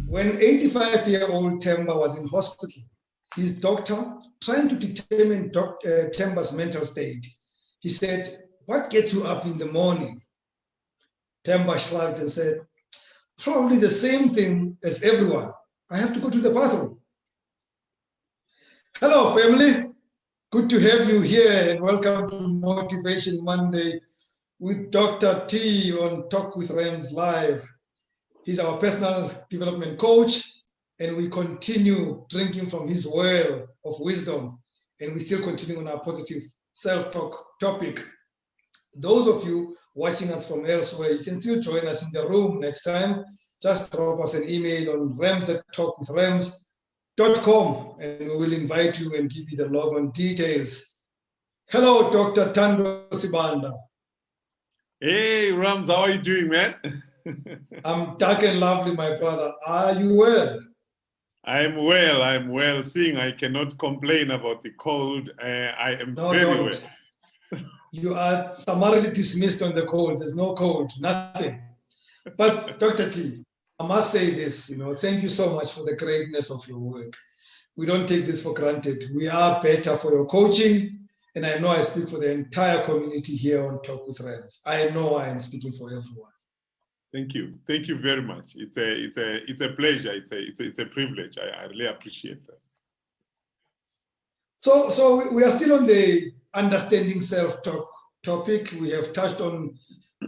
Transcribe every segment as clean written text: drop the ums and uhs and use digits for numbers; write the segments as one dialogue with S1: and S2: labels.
S1: When 85-year-old Themba was in hospital, his doctor, trying to determine Themba's mental state, he said, "What gets you up in the morning?" Themba shrugged and said, "Probably the same thing as everyone. I have to go to the bathroom." Hello, family. Good to have you here and welcome to Motivation Monday with Dr. T on Talk with Rams Live. He's our personal development coach, and we continue drinking from his well of wisdom, and we still continue on our positive self-talk topic. Those of you watching us from elsewhere, you can still join us in the room next time. Just drop us an email on rams@talkwithrams.com, and we will invite you and give you the login details. Hello, Dr. Thando Sibanda.
S2: Hey, Rams, how are you doing, man?
S1: I'm dark and lovely, my brother. Are you well?
S2: I'm well. Seeing I cannot complain about the cold. I am very well.
S1: You are summarily dismissed on the cold. There's no cold, nothing. But Dr. T, I must say this, thank you so much for the greatness of your work. We don't take this for granted. We are better for your coaching. And I know I speak for the entire community here on Talk with Rams. I know I am speaking for everyone.
S2: Thank you very much. It's a pleasure. It's a privilege. I really appreciate this.
S1: So we are still on the understanding self-talk topic. We have touched on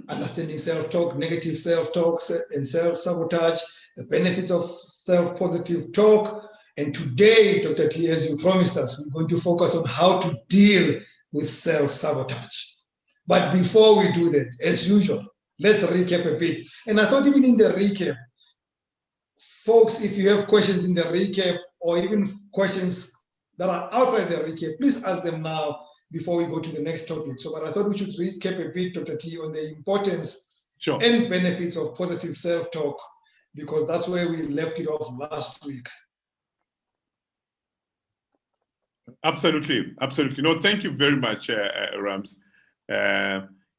S1: understanding self-talk, negative self-talk, and self-sabotage, the benefits of self-positive talk. And today, Dr. T, as you promised us, we're going to focus on how to deal with self-sabotage. But before we do that, as usual, let's recap a bit. And I thought even in the recap, folks, if you have questions in the recap or even questions that are outside the recap, please ask them now before we go to the next topic. But I thought we should recap a bit, Dr. T, on the importance and benefits of positive self-talk, because that's where we left it off last week.
S2: Absolutely. No, thank you very much, Rams.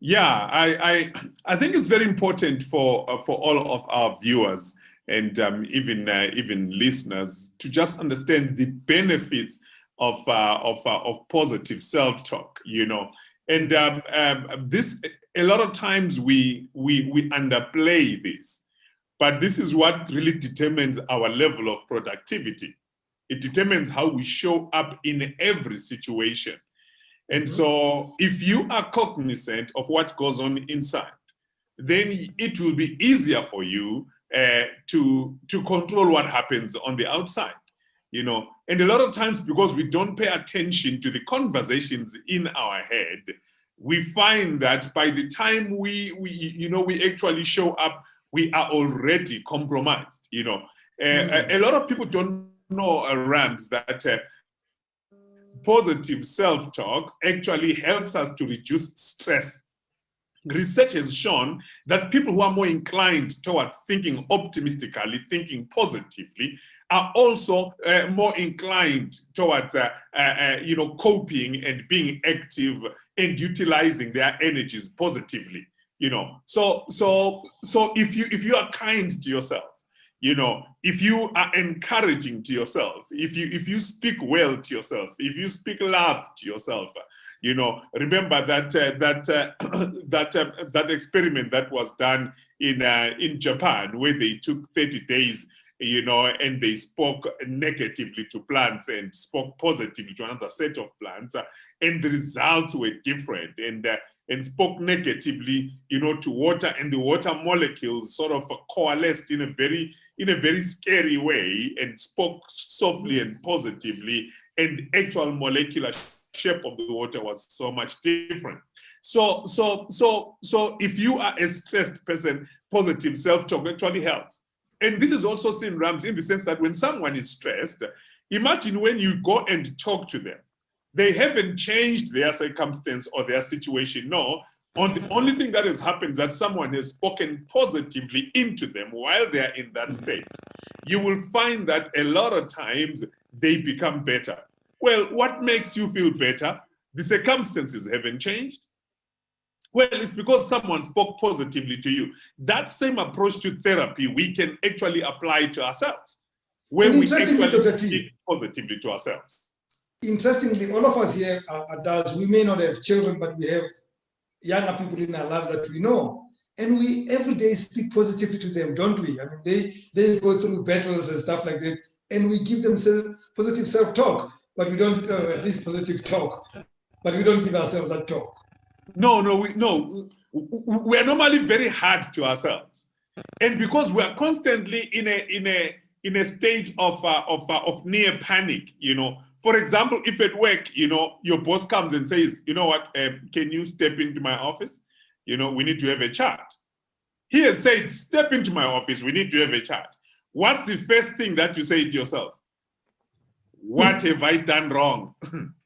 S2: Yeah, I think it's very important for all of our viewers and even listeners to just understand the benefits of positive self-talk. And this, a lot of times we underplay this, but this is what really determines our level of productivity. It determines how we show up in every situation. And so if you are cognizant of what goes on inside, then it will be easier for you to control what happens on the outside, And a lot of times, because we don't pay attention to the conversations in our head, we find that by the time we actually show up, we are already compromised, A lot of people don't know, Rams, that positive self-talk actually helps us to reduce stress. Research has shown that people who are more inclined towards thinking optimistically, thinking positively, are also more inclined towards, coping and being active and utilizing their energies positively. So if you are kind to yourself, if you are encouraging to yourself, if you speak well to yourself, if you speak love to yourself, remember that that experiment that was done in Japan, where they took 30 days, and they spoke negatively to plants and spoke positively to another set of plants, and the results were different, and spoke negatively, to water, and the water molecules sort of coalesced in a very scary way, and spoke softly and positively, and the actual molecular shape of the water was so much different. So if you are a stressed person, positive self-talk actually helps. And this is also seen, Rams, in the sense that when someone is stressed, imagine when you go and talk to them, they haven't changed their circumstance or their situation. No, the only thing that has happened is that someone has spoken positively into them while they're in that state. You will find that a lot of times they become better. Well, what makes you feel better? The circumstances haven't changed. Well, it's because someone spoke positively to you. That same approach to therapy we can actually apply to ourselves, where we actually speak positively to ourselves.
S1: Interestingly, all of us here are adults. We may not have children, but we have younger people in our lives that we know. And we every day speak positively to them, don't we? I mean, they go through battles and stuff like that, and we give them positive self-talk, but we don't, at least positive talk, but we don't give ourselves that talk.
S2: No, we are normally very hard to ourselves. And because we are constantly in a state of near panic, For example, if at work, your boss comes and says, you know what, can you step into my office? We need to have a chat. He has said, step into my office, we need to have a chat. What's the first thing that you say to yourself? What have I done wrong?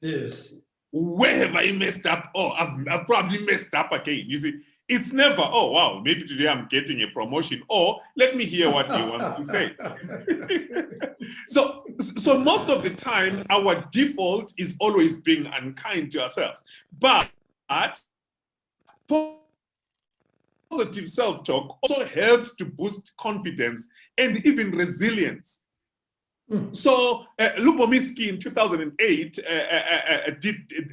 S1: Yes.
S2: Where have I messed up? Oh, I've probably messed up again. You see, it's never, oh, wow, maybe today I'm getting a promotion. Or let me hear what he wants to say. So most of the time, our default is always being unkind to ourselves. But positive self-talk also helps to boost confidence and even resilience. So Lubomirsky in 2008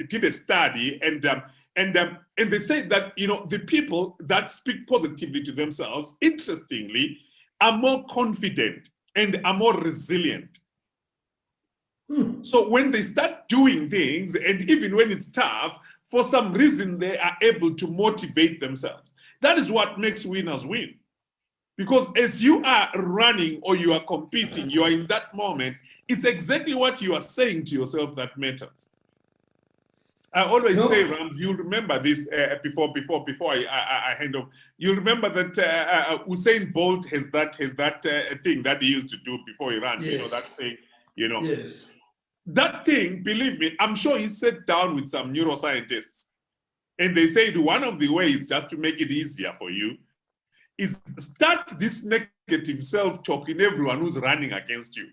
S2: did a study, and they said that the people that speak positively to themselves, interestingly, are more confident and are more resilient. So when they start doing things, and even when it's tough, for some reason they are able to motivate themselves. That is what makes winners win. Because as you are running or you are competing, you are in that moment, it's exactly what you are saying to yourself that matters. I always say, Rams, you'll remember this before I hand off. You'll remember that Usain Bolt has that thing that he used to do before he runs.
S1: Yes.
S2: That thing,
S1: Yes.
S2: That thing, believe me, I'm sure he sat down with some neuroscientists, and they said one of the ways just to make it easier for you is start this negative self-talk in everyone who's running against you.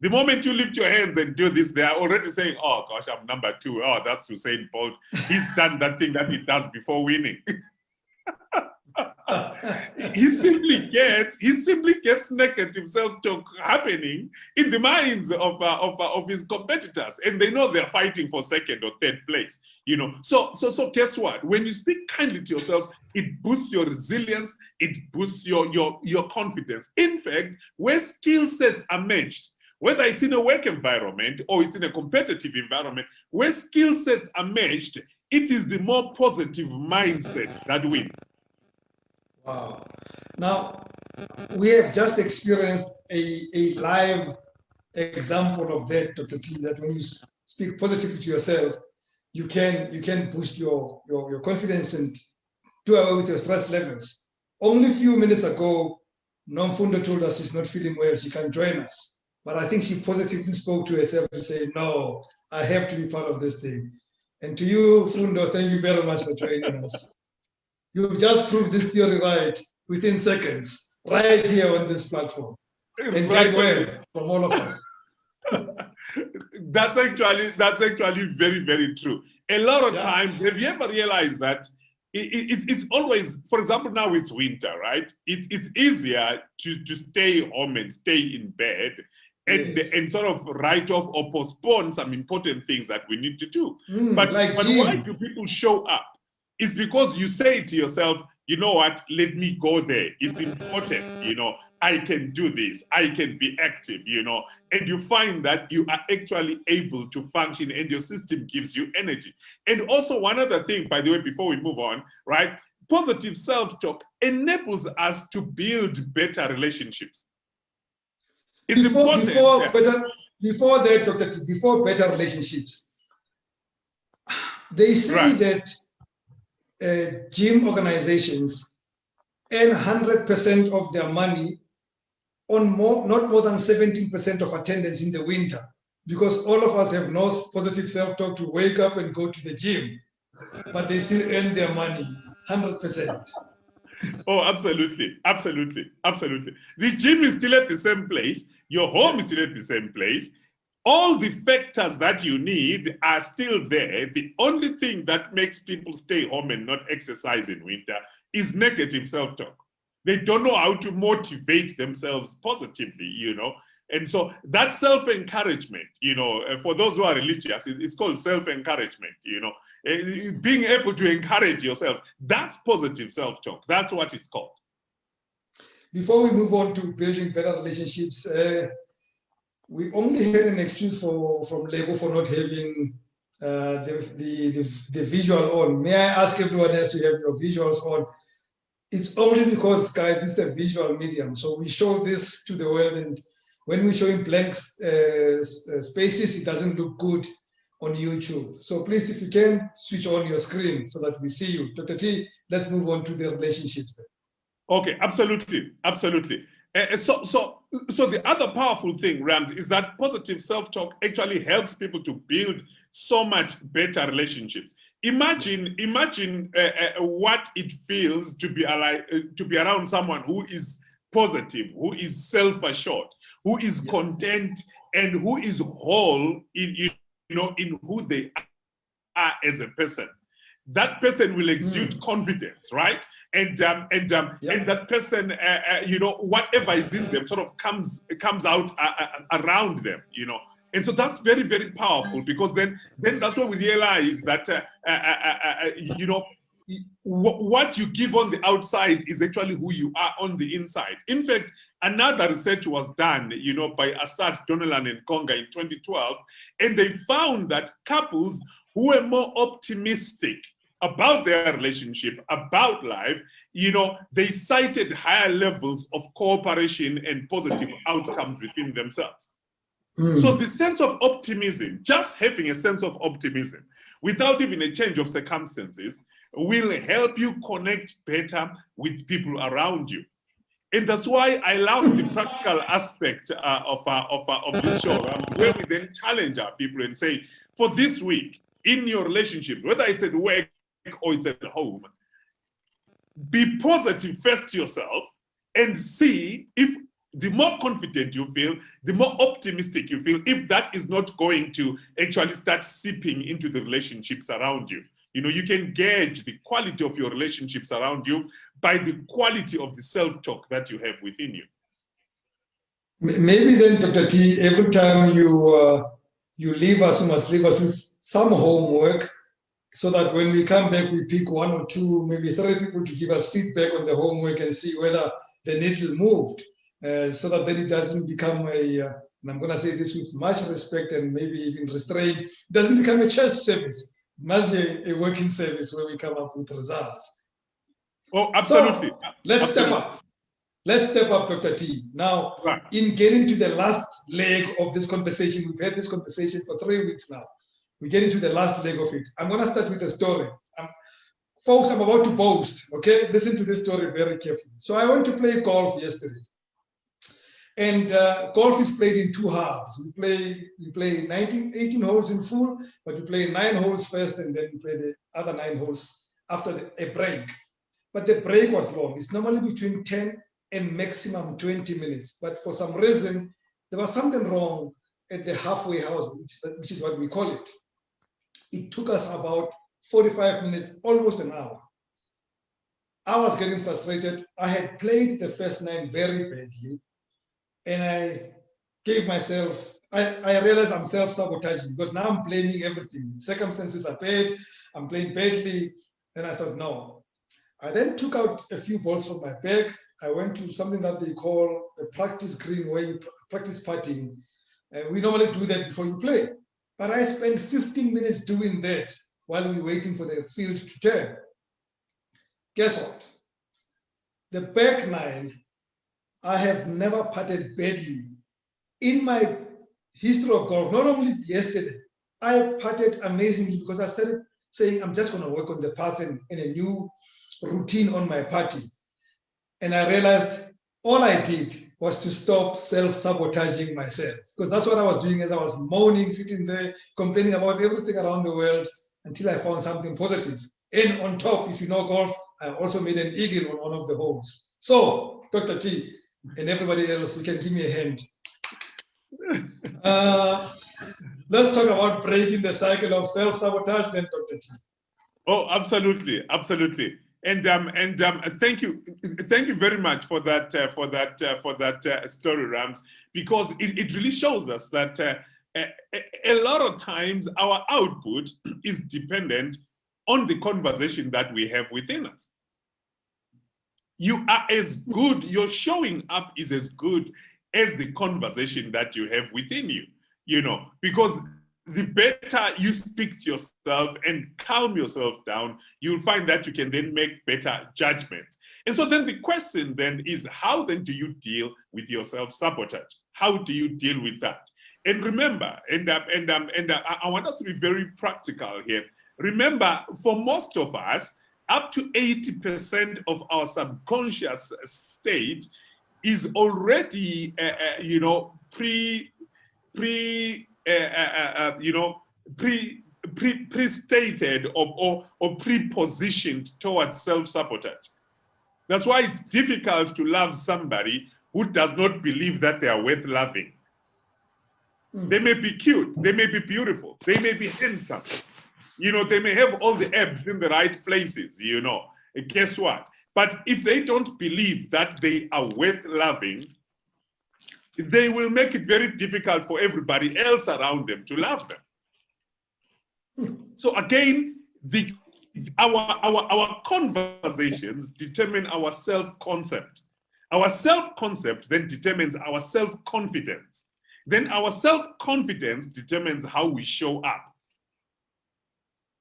S2: The moment you lift your hands and do this, they are already saying, oh gosh, I'm number 2. Oh, that's Usain Bolt. He's done that thing that he does before winning. he simply gets negative self-talk happening in the minds of his competitors, and they know they're fighting for second or third place. So guess what? When you speak kindly to yourself, it boosts your resilience, it boosts your confidence. In fact, where skill sets are matched, whether it's in a work environment or it's in a competitive environment, where skill sets are matched, it is the more positive mindset that wins.
S1: Wow. Now, we have just experienced a live example of that, Dr. T, that when you speak positively to yourself, you can boost your confidence and do away with your stress levels. Only a few minutes ago, Nomfundo told us she's not feeling well, she can't join us. But I think she positively spoke to herself to say, no, I have to be part of this thing. And to you, Fundo, thank you very much for joining us. You've just proved this theory right within seconds, right here on this platform. And get well from all of us.
S2: That's actually very, very true. A lot of times, have you ever realized that it's always, for example, now it's winter, right? It's easier to stay home and stay in bed and sort of write off or postpone some important things that we need to do. But why do people show up? It's because you say to yourself, you know what, let me go there. It's important, you know, I can do this, I can be active, you know, and you find that you are actually able to function and your system gives you energy. And also one other thing, by the way, before we move on, right? Positive self-talk enables us to build better relationships. It's important.
S1: Before that, Dr. T, before better relationships, they say that gym organizations earn 100% of their money on not more than 17% of attendance in the winter, because all of us have no positive self-talk to wake up and go to the gym, but they still earn their money 100%.
S2: Oh, absolutely, absolutely, absolutely. The gym is still at the same place. Your home is still at the same place. All the factors that you need are still there. The only thing that makes people stay home and not exercise in winter is negative self-talk. They don't know how to motivate themselves positively, you know. And so that's self-encouragement, you know, for those who are religious, it's called self-encouragement, you know. Being able to encourage yourself, that's positive self-talk. That's what it's called.
S1: Before we move on to building better relationships, we only had an excuse from Lego for not having the visual on. May I ask everyone else to have your visuals on? It's only because, guys, this is a visual medium. So we show this to the world, and when we show in blank spaces, it doesn't look good on YouTube. So please, if you can, switch on your screen so that we see you. Dr. T, let's move on to the relationships then.
S2: Okay, absolutely, absolutely. So the other powerful thing, Rams, is that positive self-talk actually helps people to build so much better relationships. Imagine what it feels to be around someone who is positive, who is self-assured, who is content, and who is whole in who they are as a person. That person will exude confidence, right? And that person, whatever is in them sort of comes out around them, you know. And so that's very, very powerful, because then that's when we realize that what you give on the outside is actually who you are on the inside. In fact, another research was done, you know, by Assad, Donnellan, and Conga in 2012, and they found that couples who were more optimistic about their relationship, about life, you know, they cited higher levels of cooperation and positive outcomes within themselves. So the sense of optimism, just having a sense of optimism without even a change of circumstances, will help you connect better with people around you. And that's why I love the practical aspect of this show, where we then challenge our people and say, for this week, in your relationship, whether it's at work or it's at home, be positive first to yourself and see if the more confident you feel, the more optimistic you feel, if that is not going to actually start seeping into the relationships around you. You know, you can gauge the quality of your relationships around you by the quality of the self-talk that you have within you.
S1: Maybe then, Dr. T, every time you leave us, you must leave us with some homework, so that when we come back, we pick 1 or 2, maybe 3 people to give us feedback on the homework and see whether the needle moved, so that then it doesn't become and I'm going to say this with much respect and maybe even restraint, it doesn't become a church service. It must be a working service where we come up with results.
S2: Oh, absolutely.
S1: So, let's step up. Let's step up, Dr. T. Now, in getting to the last leg of this conversation, we've had this conversation for 3 weeks now. We get into the last leg of it. I'm going to start with a story. Folks, I'm about to boast, okay? Listen to this story very carefully. So I went to play golf yesterday. And golf is played in 2 halves. We play 18 holes in full, but we play 9 holes first, and then we play the other 9 holes after a break. But the break was long. It's normally between 10 and maximum 20 minutes. But for some reason, there was something wrong at the halfway house, which is what we call it. It took us about 45 minutes, almost an hour. I was getting frustrated. I had played the first 9 very badly, and I gave myself, I realized I'm self-sabotaging because now I'm blaming everything. Circumstances are bad, I'm playing badly, and I thought, no. I then took out a few balls from my bag. I went to something that they call a practice green, where you practice putting. And we normally do that before you play. But I spent 15 minutes doing that while we were waiting for the field to turn. Guess what? The back 9, I have never putted badly. In my history of golf, not only yesterday, I putted amazingly because I started saying, I'm just going to work on the putts and a new routine on my putting. And I realized all I did was to stop self-sabotaging myself, because that's what I was doing as I was moaning, sitting there, complaining about everything around the world until I found something positive. And on top, if you know golf, I also made an eagle on one of the holes. So, Dr. T and everybody else, you can give me a hand. Let's talk about breaking the cycle of self-sabotage, then Dr. T.
S2: Oh, absolutely, absolutely. And thank you very much for that story, Rams, because it really shows us that a lot of times our output is dependent on the conversation that we have within us. You are as good, your showing up is as good as the conversation that you have within you, you know, because the better you speak to yourself and calm yourself down, you'll find that you can then make better judgments. And so then the question then is, how then do you deal with your self-sabotage? How do you deal with that? And remember, I want us to be very practical here. Remember, for most of us, up to 80% of our subconscious state is already, pre-stated or pre-positioned towards self-sabotage. That's why it's difficult to love somebody who does not believe that they are worth loving. They may be cute, they may be beautiful, they may be handsome, you know, they may have all the abs in the right places, you know. And guess what? But if they don't believe that they are worth loving, they will make it very difficult for everybody else around them to love them. So again, our conversations determine our self-concept. Our self-concept then determines our self-confidence. Then our self-confidence determines how we show up.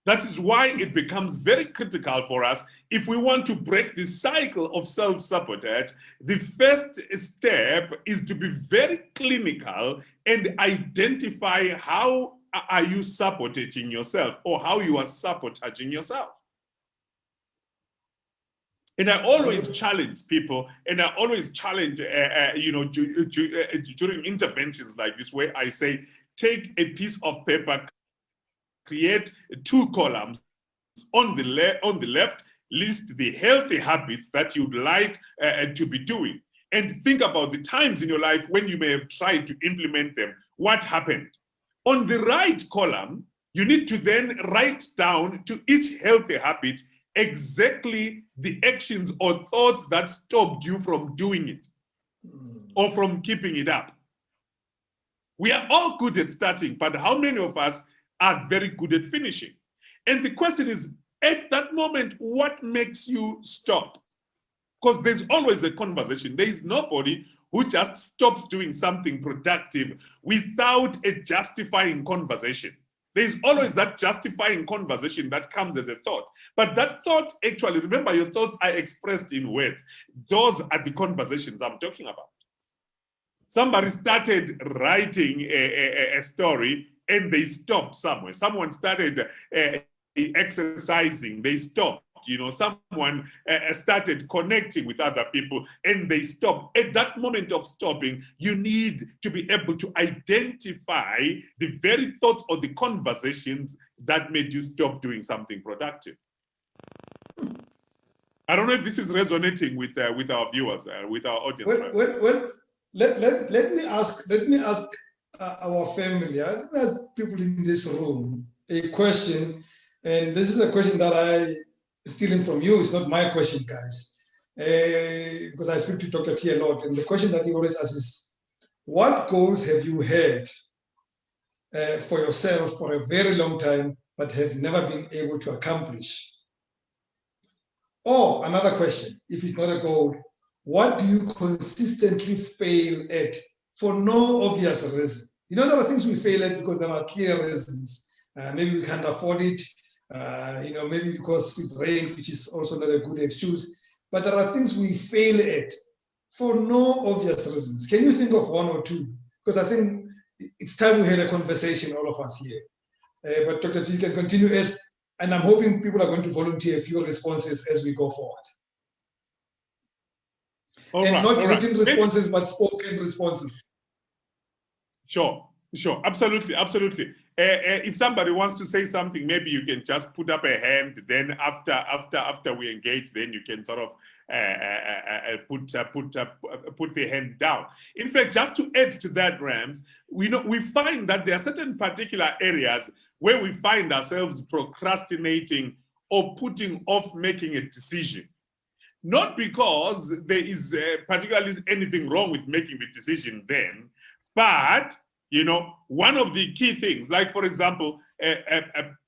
S2: That is why it becomes very critical for us. If we want to break the cycle of self-sabotage, the first step is to be very clinical and identify how are you sabotaging yourself or how you are sabotaging yourself. And I always challenge people, and I always challenge, during interventions like this, where I say, take a piece of paper, create 2 columns. On the left, list the healthy habits that you'd like to be doing. And think about the times in your life when you may have tried to implement them. What happened? On the right column, you need to then write down to each healthy habit exactly the actions or thoughts that stopped you from doing it or from keeping it up. We are all good at starting, but how many of us are very good at finishing? And the question is, at that moment, what makes you stop? Because there's always a conversation. There is nobody who just stops doing something productive without a justifying conversation. There's always that justifying conversation that comes as a thought. But that thought, actually, remember, your thoughts are expressed in words. Those are the conversations I'm talking about. Somebody started writing a story and they stopped somewhere. Someone started exercising, they stopped. You know, someone started connecting with other people and they stopped. At that moment of stopping, you need to be able to identify the very thoughts or the conversations that made you stop doing something productive. I don't know if this is resonating with our viewers, with our audience.
S1: Well, let me ask our family, let me ask people in this room, a question, and this is a question that I stealing from you. It's not my question, guys, because I speak to Dr. T a lot, and the question that he always asks is, what goals have you had for yourself for a very long time, but have never been able to accomplish? Or another question, if it's not a goal, what do you consistently fail at for no obvious reason? You know, there are things we fail at because there are clear reasons. Maybe we can't afford it, you know, maybe because it rained, which is also not a good excuse. But there are things we fail at for no obvious reasons. Can you think of one or two? Because I think it's time we had a conversation, all of us here. But Dr. T, you can continue and I'm hoping people are going to volunteer a few responses as we go forward. Not written responses, but spoken responses.
S2: Sure, absolutely. If somebody wants to say something, maybe you can just put up a hand. Then after we engage, then you can sort of put the hand down. In fact, just to add to that, Rams, we find that there are certain particular areas where we find ourselves procrastinating or putting off making a decision. Not because there is particularly anything wrong with making the decision then, but, you know, one of the key things, like for example,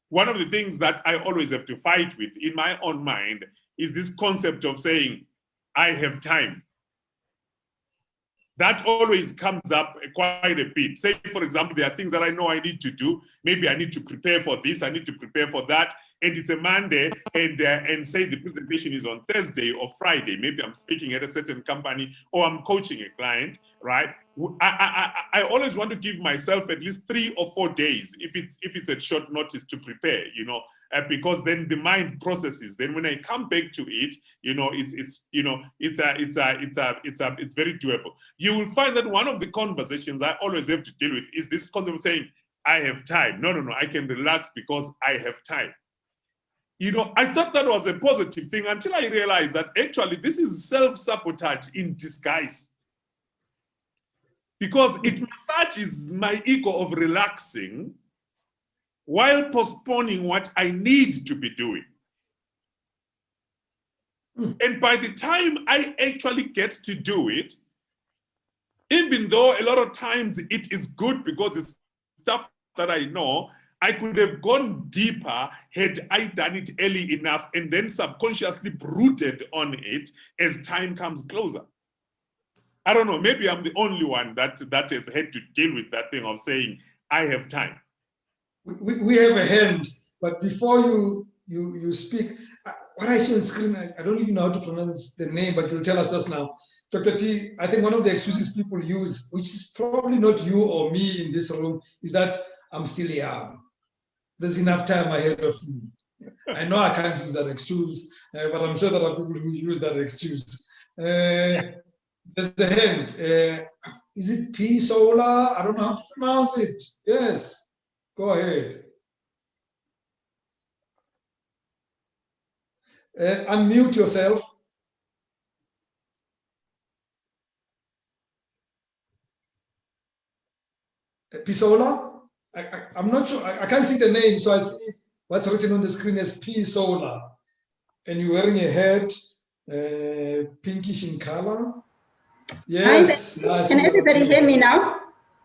S2: one of the things that I always have to fight with in my own mind is this concept of saying, I have time. That always comes up quite a bit. Say, for example, there are things that I know I need to do. Maybe I need to prepare for this, I need to prepare for that. And it's a Monday, and say the presentation is on Thursday or Friday. Maybe I'm speaking at a certain company or I'm coaching a client, right? I always want to give myself at least 3 or 4 days, if it's at short notice, to prepare, you know, because then the mind processes. Then when I come back to it, you know, it's very doable. You will find that one of the conversations I always have to deal with is this concept of saying, I have time. No, I can relax because I have time. You know, I thought that was a positive thing until I realized that actually this is self-sabotage in disguise. Because it massages my ego of relaxing while postponing what I need to be doing. And by the time I actually get to do it, even though a lot of times it is good because it's stuff that I know, I could have gone deeper had I done it early enough and then subconsciously brooded on it as time comes closer. I don't know, maybe I'm the only one that has had to deal with that thing of saying, I have time.
S1: We have a hand, but before you speak, what I see on screen, I don't even know how to pronounce the name, but you'll tell us just now. Dr. T, I think one of the excuses people use, which is probably not you or me in this room, is that I'm still young. There's enough time ahead of me. I know I can't use that excuse, but I'm sure there are people who use that excuse. There's the hand. Is it P Solar? I don't know how to pronounce it. Yes, go ahead. Unmute yourself. P Solar? I'm not sure. I can't see the name, so I see what's written on the screen as P Solar. And you're wearing a hat, pinkish in color. Yes.
S3: Can everybody hear me now?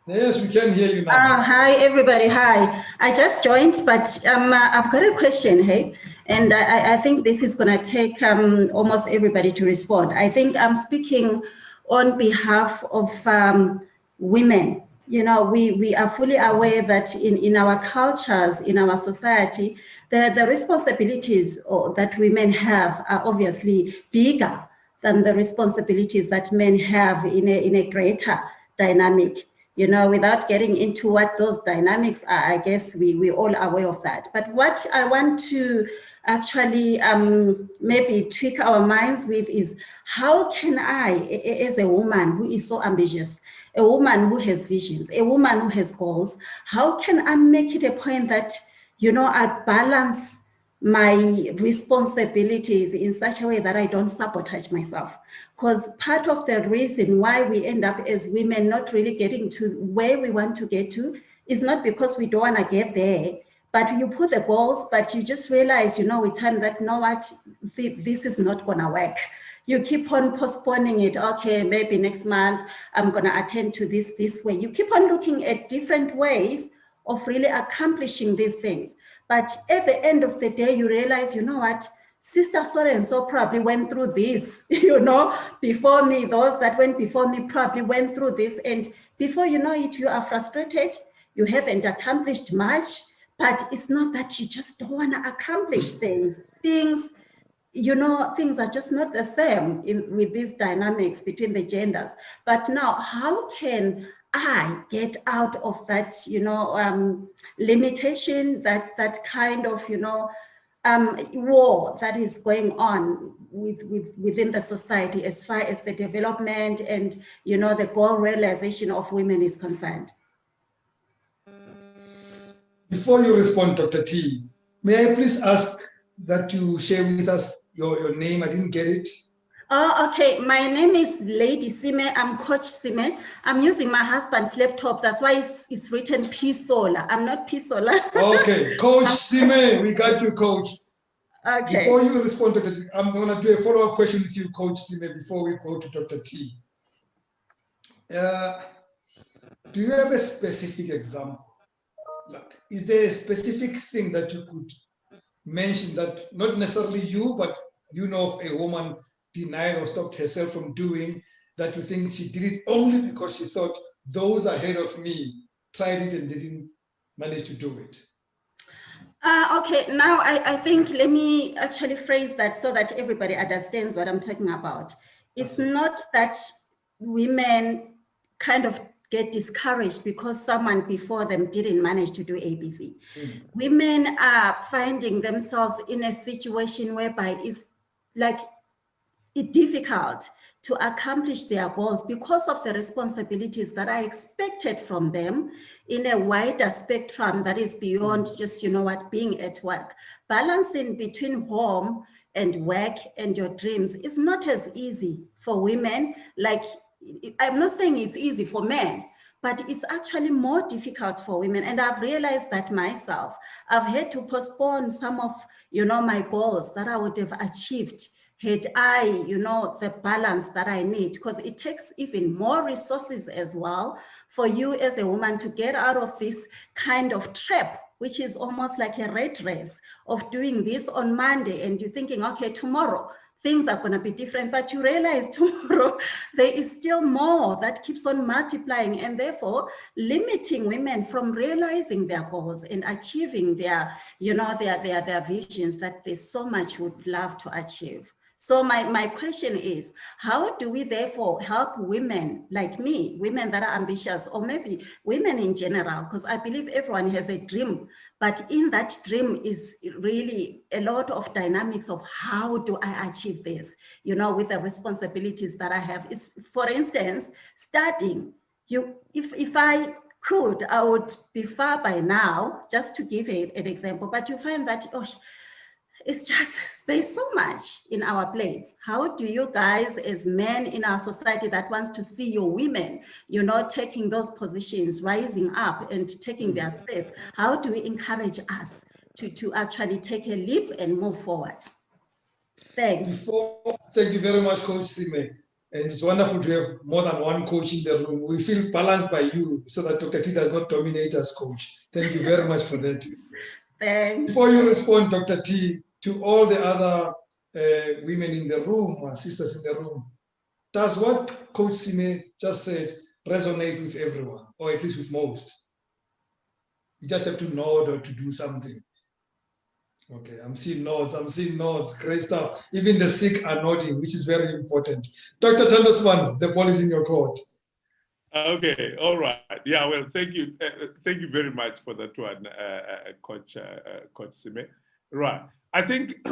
S1: Yes, we can hear you now.
S3: Hi, everybody. Hi. I just joined, but I've got a question, hey? And I think this is going to take almost everybody to respond. I think I'm speaking on behalf of women. You know, we are fully aware that in our cultures, in our society, the responsibilities that women have are obviously bigger than the responsibilities that men have in a greater dynamic. You know, without getting into what those dynamics are, I guess we're all aware of that. But what I want to actually maybe tweak our minds with is, how can I, as a woman who is so ambitious, a woman who has visions, a woman who has goals, how can I make it a point that, you know, I balance my responsibilities in such a way that I don't sabotage myself? Because part of the reason why we end up as women not really getting to where we want to get to is not because we don't want to get there, but you put the goals, but you just realize, with time that, what, this is not gonna work. You keep on postponing it. Okay, maybe next month I'm gonna attend to this way. You keep on looking at different ways of really accomplishing these things. But at the end of the day, you realize, what, Sister so-and-so probably went through this, before me. Those that went before me probably went through this. And before you know it, you are frustrated. You haven't accomplished much, but it's not that you just don't want to accomplish things. Things are just not the same with these dynamics between the genders. But now, how can I get out of that, limitation, that kind of, war that is going on within the society as far as the development and, the goal realization of women is concerned?
S1: Before you respond, Dr. T, may I please ask that you share with us your name? I didn't get it.
S3: Oh, okay. My name is Lady Sime. I'm Coach Sime. I'm using my husband's laptop. That's why it's written P Sola. I'm not P Sola.
S1: Okay, Coach Sime, we got you, Coach.
S3: Okay.
S1: Before you respond, Dr. T, I'm going to do a follow-up question with you, Coach Sime, before we go to Dr. T. Do you have a specific example? Like, is there a specific thing that you could mention that not necessarily you, but you know of a woman denied or stopped herself from doing, that you think she did it only because she thought those ahead of me tried it and didn't manage to do it?
S3: Okay, now I think let me actually phrase that so that everybody understands what I'm talking about. It's not that women kind of get discouraged because someone before them didn't manage to do ABC. Women are finding themselves in a situation whereby it's like difficult to accomplish their goals because of the responsibilities that are expected from them in a wider spectrum that is beyond just, being at work. Balancing between home and work and your dreams is not as easy for women. Like, I'm not saying it's easy for men, but it's actually more difficult for women. And I've realized that myself. I've had to postpone some of, my goals that I would have achieved had I, the balance that I need, because it takes even more resources as well for you as a woman to get out of this kind of trap, which is almost like a rat race of doing this on Monday and you're thinking, okay, tomorrow things are going to be different, but you realize tomorrow there is still more that keeps on multiplying and therefore limiting women from realizing their goals and achieving their, their visions that they so much would love to achieve. So my question is, how do we therefore help women like me, women that are ambitious, or maybe women in general, because I believe everyone has a dream, but in that dream is really a lot of dynamics of how do I achieve this, with the responsibilities that I have. Is, for instance, studying. If I could, I would be far by now, just to give an example, but you find that, it's just, there's so much in our plates. How do you guys, as men in our society that wants to see your women, taking those positions, rising up and taking their space, how do we encourage us to actually take a leap and move forward? Thanks.
S1: Thank you very much, Coach Sime. And it's wonderful to have more than one coach in the room. We feel balanced by you so that Dr. T does not dominate us, Coach. Thank you very much for that.
S3: Thanks.
S1: Before you respond, Dr. T, to all the other women in the room, sisters in the room, does what Coach Sime just said resonate with everyone, or at least with most? You just have to nod or to do something. Okay, I'm seeing nods, great stuff. Even the sick are nodding, which is very important. Dr. Thando Sibanda, the ball is in your court.
S2: Okay, all right. Yeah, well, thank you very much for that one, Coach Sime. Right. I think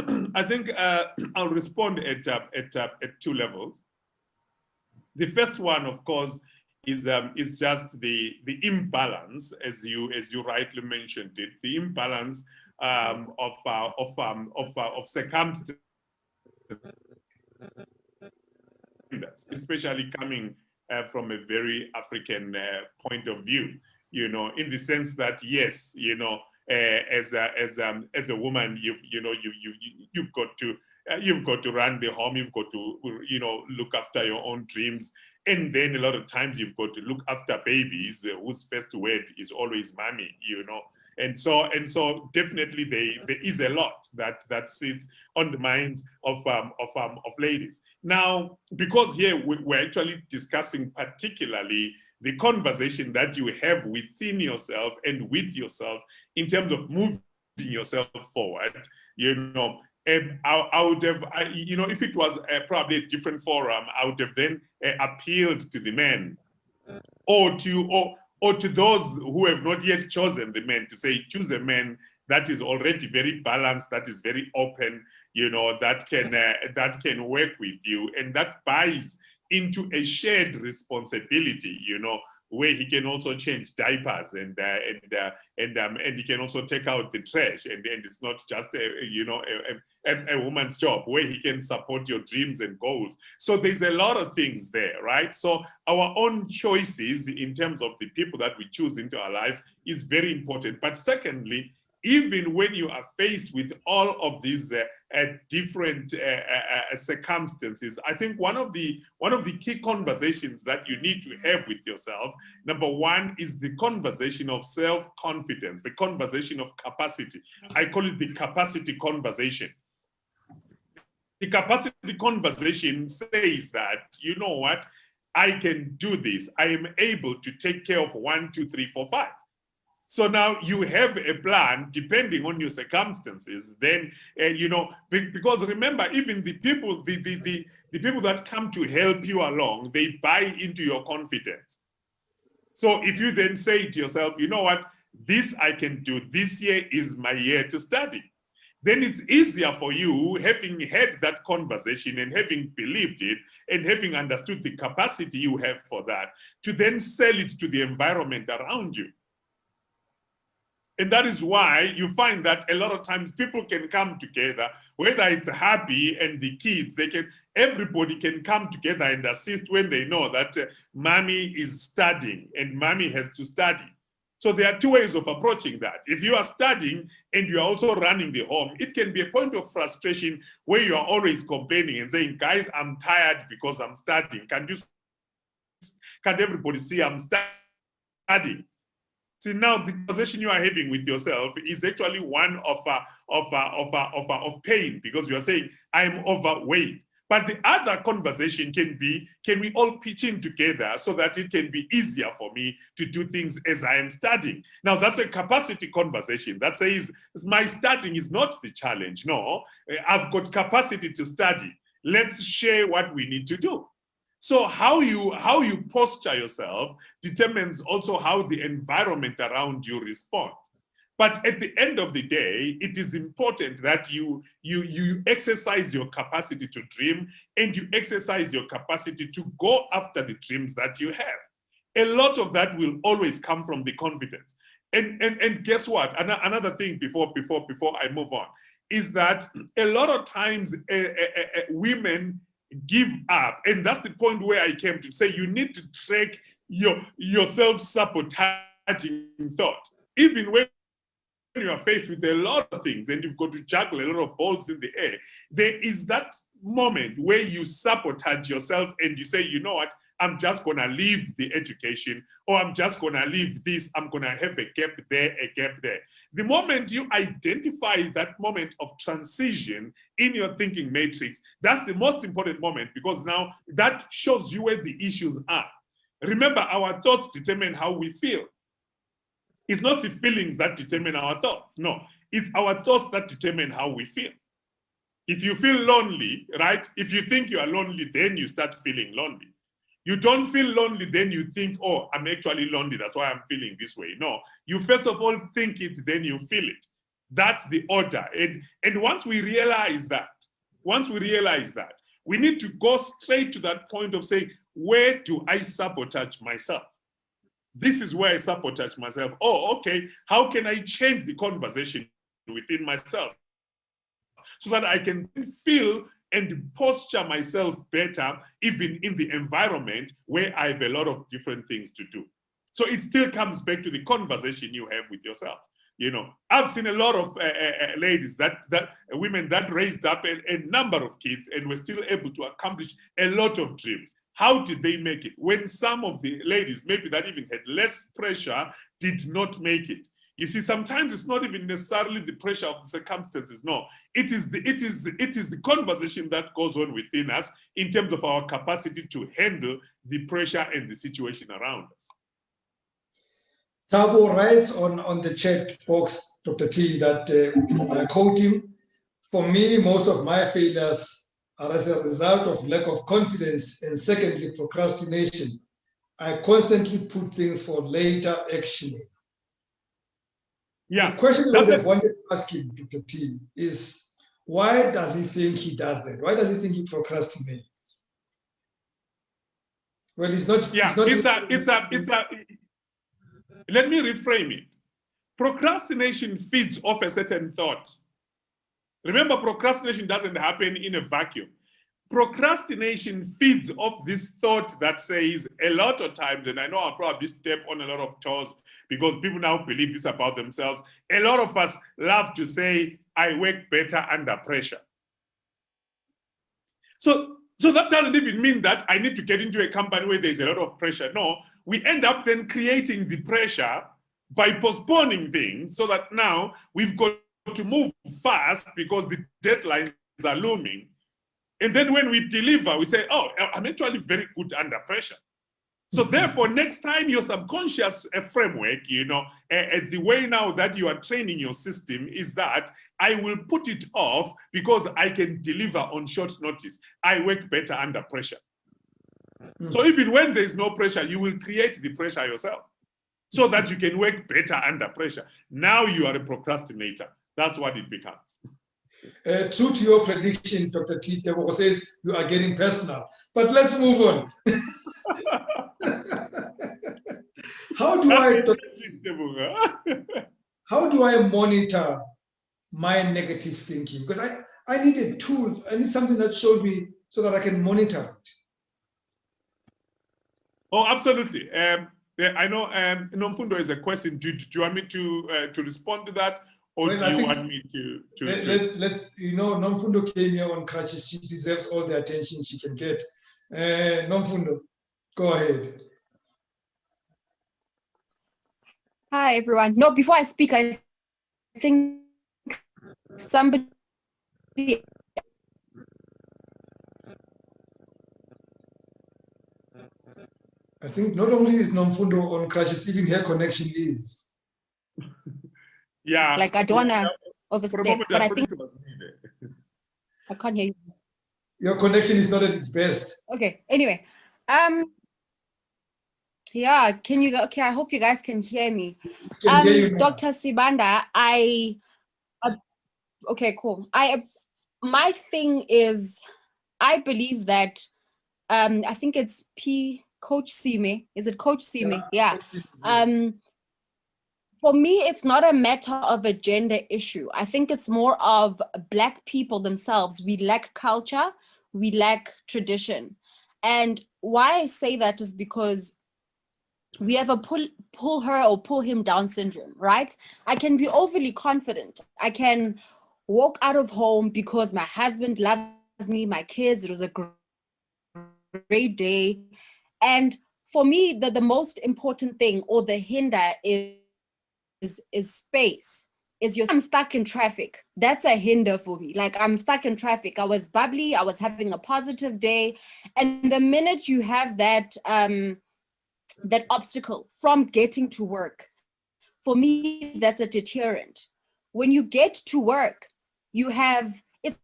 S2: I'll respond at two levels. The first one, of course, is just the imbalance, as you rightly mentioned it, the imbalance of circumstances, especially coming from a very African point of view. In the sense that yes, as a woman, you've got to run the home, you've got to look after your own dreams, and then a lot of times you've got to look after babies whose first word is always mommy, and so definitely there is a lot that sits on the minds of ladies. Now, because here we're actually discussing particularly the conversation that you have within yourself and with yourself in terms of moving yourself forward, I would have, if it was probably a different forum, I would have then appealed to the men, or to those who have not yet chosen the men, to say, choose a man that is already very balanced, that is very open, that can work with you, and that buys into a shared responsibility, where he can also change diapers and he can also take out the trash, and it's not just a woman's job, where he can support your dreams and goals. So there's a lot of things there, right? So our own choices in terms of the people that we choose into our lives is very important. But secondly, even when you are faced with all of these different circumstances, I think one of the key conversations that you need to have with yourself, number one, is the conversation of self-confidence, the conversation of capacity. I call it the capacity conversation. The capacity conversation says that, you know what, I can do this. I am able to take care of 1, 2, 3, 4, 5. So now you have a plan depending on your circumstances. Then because remember, even the people that come to help you along, they buy into your confidence. So if you then say to yourself, you know what, this I can do. This year is my year to study. Then it's easier for you, having had that conversation and having believed it and having understood the capacity you have for that, to then sell it to the environment around you. And that is why you find that a lot of times people can come together, whether it's happy and the kids, everybody can come together and assist when they know that mommy is studying and mommy has to study. So there are two ways of approaching that. If you are studying and you are also running the home, it can be a point of frustration where you are always complaining and saying, guys, I'm tired because I'm studying. Can't everybody see I'm studying? See, now the conversation you are having with yourself is actually one of pain, because you are saying, I'm overweight. But the other conversation can be, can we all pitch in together so that it can be easier for me to do things as I am studying? Now, that's a capacity conversation that says, my studying is not the challenge. No, I've got capacity to study. Let's share what we need to do. So how you posture yourself determines also how the environment around you responds. But at the end of the day, it is important that you exercise your capacity to dream, and you exercise your capacity to go after the dreams that you have. A lot of that will always come from the confidence. And guess what? Another thing before I move on is that a lot of times women give up, and that's the point where I came to say you need to track your self-sabotaging thought. Even when you are faced with a lot of things and you've got to juggle a lot of balls in the air, there is that moment where you sabotage yourself and you say, you know what, I'm just going to leave the education, or I'm just going to leave this, I'm going to have a gap there, a gap there. The moment you identify that moment of transition in your thinking matrix, that's the most important moment, because now that shows you where the issues are. Remember, our thoughts determine how we feel. It's not the feelings that determine our thoughts. No, it's our thoughts that determine how we feel. If you feel lonely, right? If you think you are lonely, then you start feeling lonely. You don't feel lonely, then you think, oh, I'm actually lonely, that's why I'm feeling this way. No, you first of all think it, then you feel it. That's the order. And once we realize that, we need to go straight to that point of saying, where do I sabotage myself? This is where I sabotage myself. Oh, okay, how can I change the conversation within myself so that I can feel and posture myself better, even in the environment where I have a lot of different things to do. So it still comes back to the conversation you have with yourself. You know, I've seen a lot of ladies, women that raised up a number of kids and were still able to accomplish a lot of dreams. How did they make it? When some of the ladies, maybe that even had less pressure, did not make it. You see, sometimes it's not even necessarily the pressure of the circumstances. No, it is the conversation that goes on within us in terms of our capacity to handle the pressure and the situation around us.
S1: Thabo writes on the chat box, Dr. T, that I quote him, "For me, most of my failures are as a result of lack of confidence and secondly, procrastination. I constantly put things for later action."
S2: Yeah.
S1: The question I would have wanted to ask him, Dr. T, is why does he think he does that? Why does he think he procrastinates? Well, it's not.
S2: Yeah, let me reframe it. Procrastination feeds off a certain thought. Remember, procrastination doesn't happen in a vacuum. Procrastination feeds off this thought that says a lot of times, and I know I'll probably step on a lot of toes because people now believe this about themselves. A lot of us love to say, I work better under pressure. So that doesn't even mean that I need to get into a company where there's a lot of pressure. No, we end up then creating the pressure by postponing things so that now we've got to move fast because the deadlines are looming. And then when we deliver, we say, oh, I'm actually very good under pressure. So therefore, next time your subconscious framework, you know, the way now that you are training your system is that I will put it off because I can deliver on short notice. I work better under pressure. So even when there's no pressure, you will create the pressure yourself so that you can work better under pressure. Now you are a procrastinator. That's what it becomes.
S1: True to your prediction, Dr. T, Tebo says you are getting personal. But let's move on. How do I monitor my negative thinking? Because I need a tool. I need something that shows me so that I can monitor it.
S2: Oh, absolutely. I know Nomfundo is a question. Do you want me to respond to that? Or do you want me to
S1: let's you know, Nomfundo came here on crutches. She deserves all the attention she can get. Nomfundo, go ahead.
S4: Hi everyone. No, before I speak, I think somebody.
S1: I think not only is Nomfundo on crutches, even her connection is.
S2: Yeah.
S4: Like I don't want to overstep, but I think I can't hear you.
S1: Your connection is not at its best.
S4: Okay. Anyway, yeah. Can you? Okay. I hope you guys can hear me.
S1: Can hear you now.
S4: Dr. Sibanda, okay, cool. My thing is, I believe that. I think it's Coach Sime. Is it Coach Sime? Yeah. For me, it's not a matter of a gender issue. I think it's more of Black people themselves. We lack culture, we lack tradition. And why I say that is because we have a pull her or pull him down syndrome, right? I can be overly confident. I can walk out of home because my husband loves me, my kids, it was a great day. And for me, the most important thing or the hinder is space. I'm stuck in traffic. That's a hinder for me. Like I'm stuck in traffic. I was bubbly. I was having a positive day. And the minute you have that, that obstacle from getting to work, for me, that's a deterrent. When you get to work, it's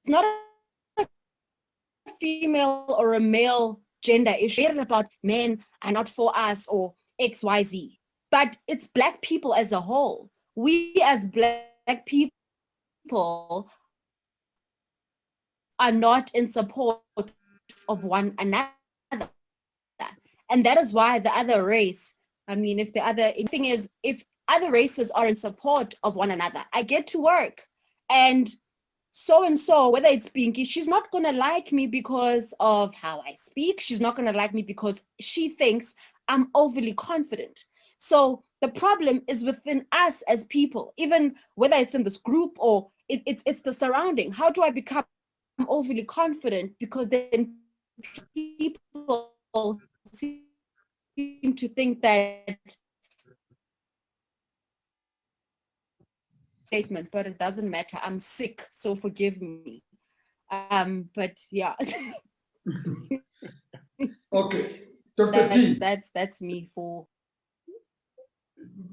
S4: not a female or a male gender issue. It's about men are not for us or XYZ. But it's Black people as a whole. We as Black people are not in support of one another. And that is why the other race, I mean, if other races are in support of one another, I get to work and so, whether it's Pinky, she's not going to like me because of how I speak. She's not going to like me because she thinks I'm overly confident. So The problem is within us as people, even whether it's in this group or it's the surrounding. How do I become overly confident? Because then people seem to think that statement, but it doesn't matter. I'm sick, so forgive me. But yeah.
S1: Okay, Dr. T.
S4: That's me for.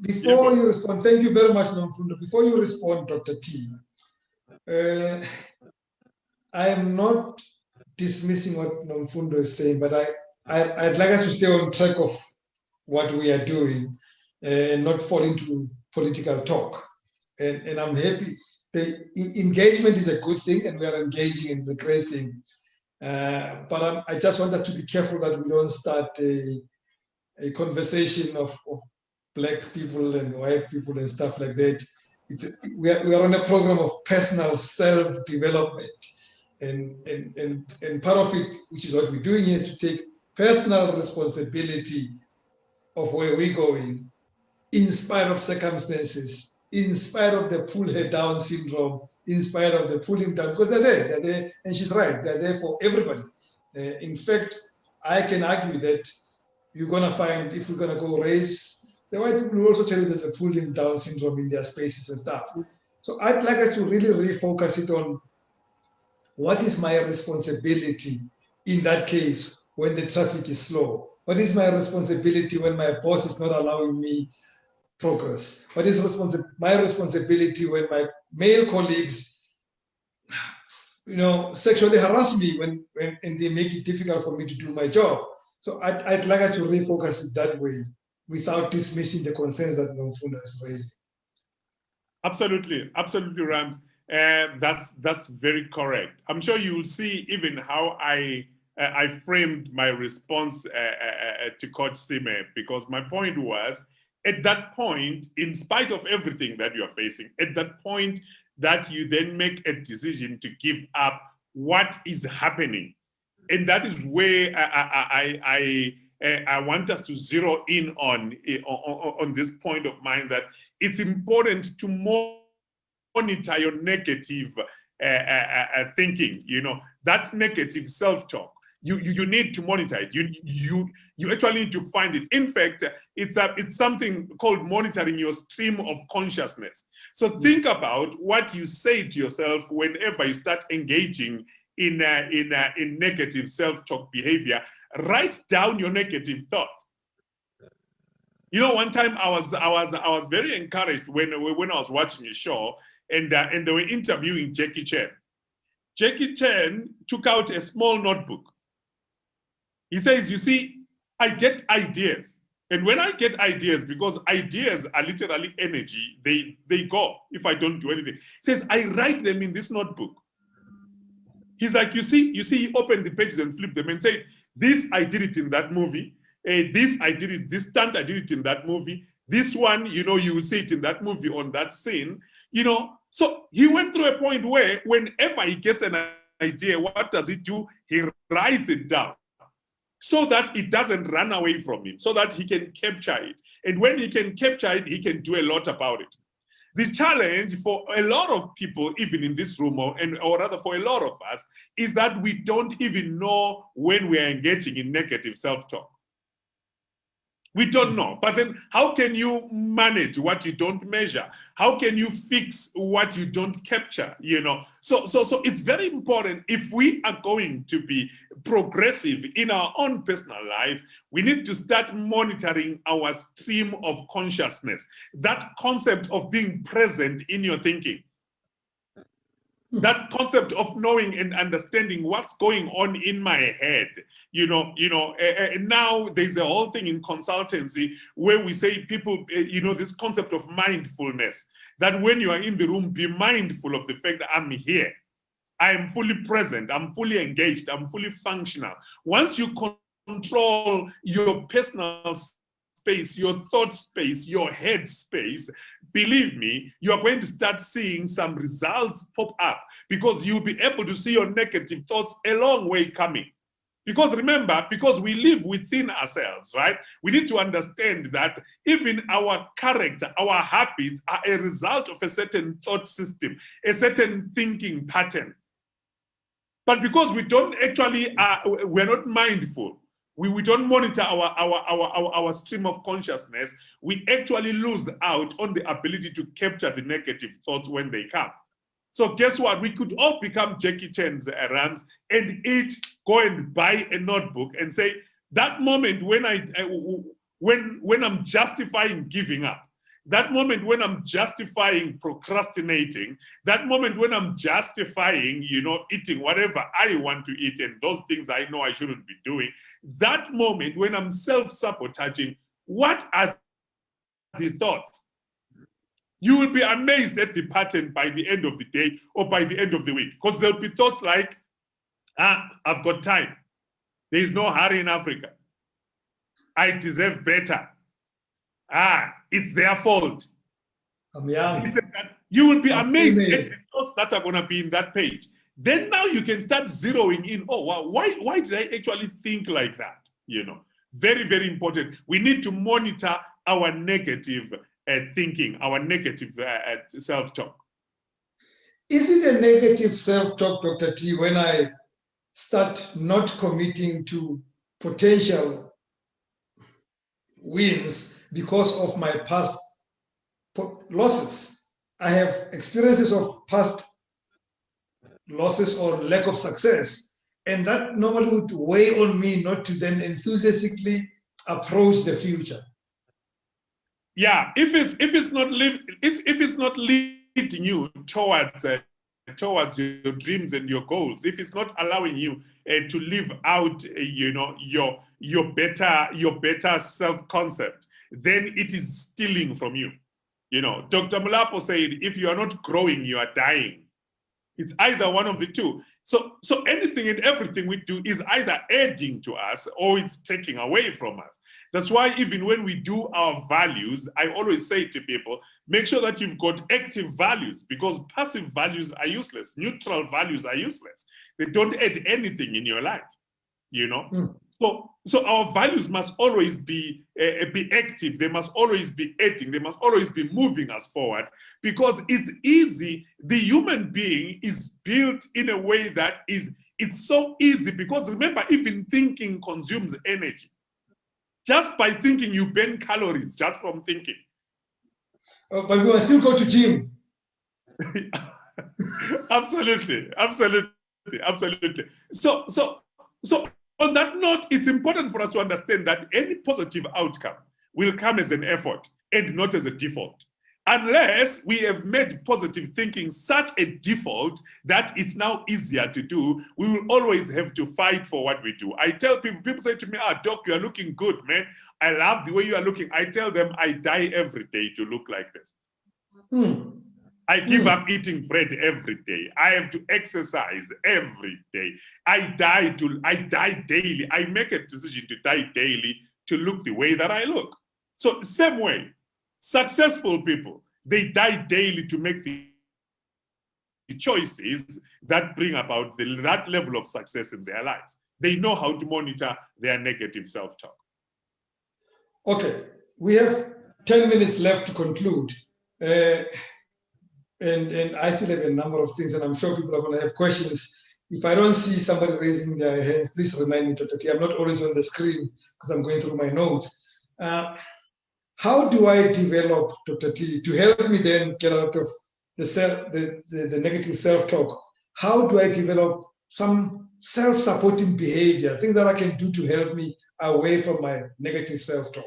S1: Before you respond, thank you very much, Nomfundo. Before you respond, Dr. T, I am not dismissing what Nomfundo is saying, but I'd like us to stay on track of what we are doing and not fall into political talk. And I'm happy. The engagement is a good thing, and we are engaging, and it's a great thing. But I just want us to be careful that we don't start a conversation of Black people and white people and stuff like that. We are on a program of personal self-development. And part of it, which is what we're doing, is to take personal responsibility of where we're going, in spite of circumstances, in spite of the pull her down syndrome, in spite of the pulling down, because they're there, and she's right, they're there for everybody. In fact, I can argue that you're gonna find, if we're gonna go race, the white people will also tell you there's a pulling down syndrome in their spaces and stuff. So I'd like us to really refocus it on what is my responsibility in that case when the traffic is slow? What is my responsibility when my boss is not allowing me progress? What is my responsibility when my male colleagues, sexually harass me and they make it difficult for me to do my job? So I'd like us to refocus it that way without dismissing the concerns that Nomfundo has raised.
S2: Absolutely, Rams. That's very correct. I'm sure you will see even how I framed my response to Coach Sime, because my point was, at that point, in spite of everything that you are facing, at that point that you then make a decision to give up what is happening. And that is where I want us to zero in on this point of mine, that it's important to monitor your negative thinking, that negative self-talk. You need to monitor it. You actually need to find it. In fact, it's something called monitoring your stream of consciousness. So think about what you say to yourself whenever you start engaging in negative self-talk behavior. Write down your negative thoughts. One time I was very encouraged when I was watching a show and they were interviewing Jackie Chan. Jackie Chan took out a small notebook. He says, you see, I get ideas. And when I get ideas, because ideas are literally energy, they go if I don't do anything. He says, I write them in this notebook. He's like, you see, he opened the pages and flipped them and said, this, I did it in that movie. This, I did it, this stunt, I did it in that movie. This one, you will see it in that movie on that scene. So he went through a point where whenever he gets an idea, what does he do? He writes it down so that it doesn't run away from him, so that he can capture it. And when he can capture it, he can do a lot about it. The challenge for a lot of people, even in this room, or rather for a lot of us, is that we don't even know when we are engaging in negative self-talk. We don't know. But then how can you manage what you don't measure? How can you fix what you don't capture? So it's very important, if we are going to be progressive in our own personal life, we need to start monitoring our stream of consciousness. That concept of being present in your thinking. That concept of knowing and understanding what's going on in my head, now there's a whole thing in consultancy where we say people, this concept of mindfulness, that when you are in the room, be mindful of the fact that I'm here. I am fully present, I'm fully engaged, I'm fully functional. Once you control your personal space, your thought space, your head space, believe me, you are going to start seeing some results pop up, because you'll be able to see your negative thoughts a long way coming. Because remember, because we live within ourselves, right? We need to understand that even our character, our habits are a result of a certain thought system, a certain thinking pattern. But because we don't actually, we're not mindful, we don't monitor our stream of consciousness, we actually lose out on the ability to capture the negative thoughts when they come. So guess what? We could all become Jackie Chan's Rams and each go and buy a notebook and say, that moment when when I'm justifying giving up, that moment when I'm justifying procrastinating, that moment when I'm justifying, eating whatever I want to eat and those things I know I shouldn't be doing, that moment when I'm self-sabotaging, what are the thoughts? You will be amazed at the pattern by the end of the day or by the end of the week, because there'll be thoughts like, I've got time. There is no hurry in Africa. I deserve better. It's their fault.
S1: I'm young.
S2: You will be amazed at the thoughts that are going to be in that page. Then now you can start zeroing in, oh, wow, why did I actually think like that? Very, very important. We need to monitor our negative thinking, our negative self-talk.
S1: Is it a negative self-talk, Dr. T, when I start not committing to potential wins because of my past losses? I have experiences of past losses or lack of success, and that normally would weigh on me not to then enthusiastically approach the future.
S2: Yeah, if it's not leading you towards your dreams and your goals, if it's not allowing you to live out your better self-concept, then it is stealing from you. Dr. Mulapo said, if you are not growing, you are dying. It's either one of the two. So anything and everything we do is either adding to us or it's taking away from us. That's why even when we do our values, I always say to people, make sure that you've got active values, because passive values are useless. Neutral values are useless. They don't add anything in your life, So our values must always be active. They must always be adding. They must always be moving us forward, because it's easy. The human being is built in a way that it's so easy, because remember, even thinking consumes energy. Just by thinking, you burn calories just from thinking.
S1: But we will still go to gym.
S2: Absolutely. So on that note, it's important for us to understand that any positive outcome will come as an effort and not as a default. Unless we have made positive thinking such a default that it's now easier to do, we will always have to fight for what we do. I tell people say to me, Doc, you are looking good, man. I love the way you are looking. I tell them I die every day to look like this. I give up eating bread every day. I have to exercise every day. I die daily. I make a decision to die daily to look the way that I look. So same way, successful people, they die daily to make the choices that bring about that level of success in their lives. They know how to monitor their negative self-talk.
S1: Okay, we have 10 minutes left to conclude. And I still have a number of things, and I'm sure people are going to have questions. If I don't see somebody raising their hands, please remind me, Dr. T. I'm not always on the screen because I'm going through my notes. How do I develop, Dr. T, to help me then get out of the negative self-talk? How do I develop some self-supporting behavior, things that I can do to help me away from my negative self-talk?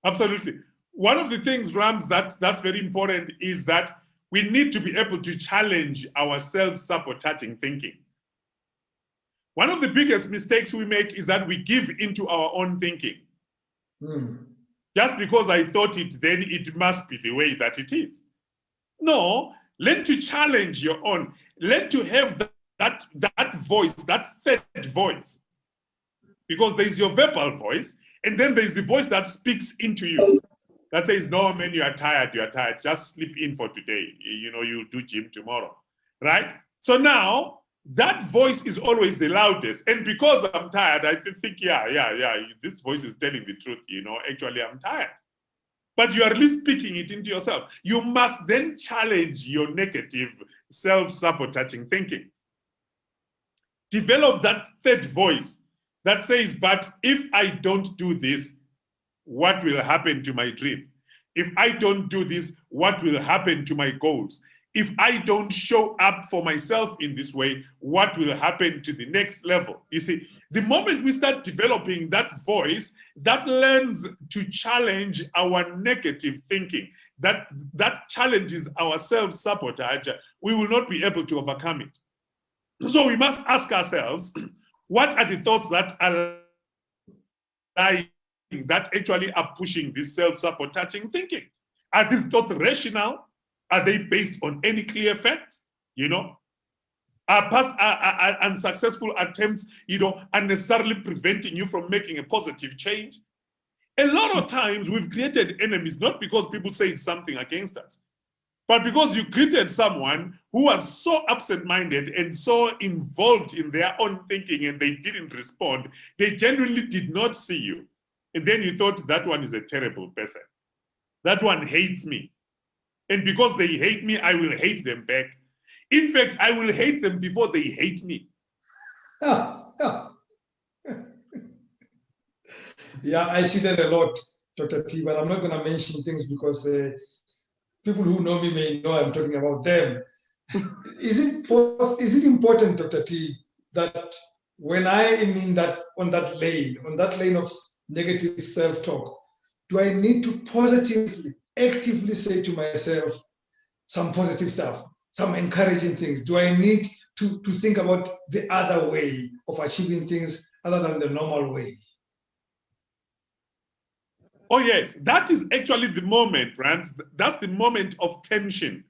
S2: Absolutely. One of the things, Rams, that's very important is that we need to be able to challenge our self-sabotaging thinking. One of the biggest mistakes we make is that we give into our own thinking. Just because I thought it, then it must be the way that it is. No, learn to challenge your own. Learn to have that voice, that third voice. Because there is your verbal voice, and then there is the voice that speaks into you. That says, no, man, you are tired. Just sleep in for today. You'll do gym tomorrow, right? So now that voice is always the loudest. And because I'm tired, I think, yeah, this voice is telling the truth, actually I'm tired. But you are really speaking it into yourself. You must then challenge your negative self-sabotaging thinking. Develop that third voice that says, but if I don't do this, what will happen to my dream? If I don't do this, what will happen to my goals? If I don't show up for myself in this way, what will happen to the next level? You see, the moment we start developing that voice, that learns to challenge our negative thinking, that challenges our self-sabotage, we will not be able to overcome it. So we must ask ourselves, what are the thoughts that are lying, that actually are pushing this self-sabotaging thinking? Are these thoughts rational? Are they based on any clear fact? Are past unsuccessful attempts, unnecessarily preventing you from making a positive change? A lot of times we've created enemies, not because people say something against us, but because you created someone who was so absent-minded and so involved in their own thinking and they didn't respond. They genuinely did not see you. And then you thought that one is a terrible person. That one hates me. And because they hate me, I will hate them back. In fact, I will hate them before they hate me.
S1: Yeah, I see that a lot, Dr. T, but I'm not going to mention things because people who know me may know I'm talking about them. Is it important, Dr. T, that when I am on that lane of negative self-talk, do I need to positively, actively say to myself some positive stuff, some encouraging things? Do I need to think about the other way of achieving things other than the normal way?
S2: Oh yes, that is actually the moment, right? That's the moment of tension.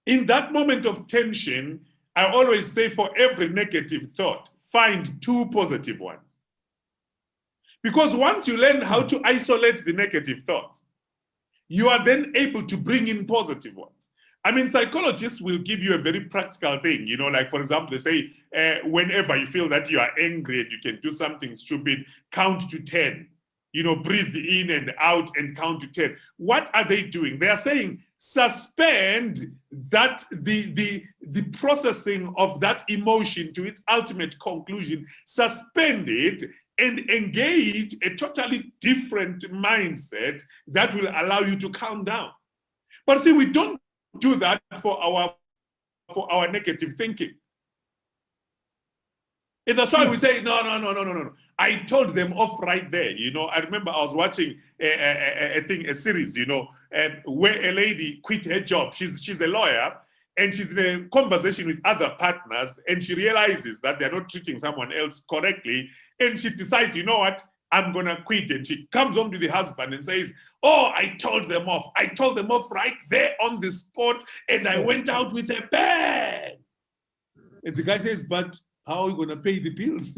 S2: In that moment of tension, I always say for every negative thought, find 2 positive ones. Because once you learn how to isolate the negative thoughts, you are then able to bring in positive ones. I mean, psychologists will give you a very practical thing, like for example, they say, whenever you feel that you are angry and you can do something stupid, count to 10. Breathe in and out and count to 10. What are they doing? They are saying, suspend that the processing of that emotion to its ultimate conclusion, suspend it and engage a totally different mindset that will allow you to calm down. But see, we don't do that for our negative thinking. And that's why we say, no. I told them off right there. I remember I was watching a series, where a lady quit her job. She's a lawyer, and she's in a conversation with other partners, and she realizes that they're not treating someone else correctly, and she decides, you know what, I'm gonna quit. And she comes home to the husband and says, oh, I told them off. I told them off right there on the spot, and I went out with a bang. And the guy says, but how are we gonna pay the bills?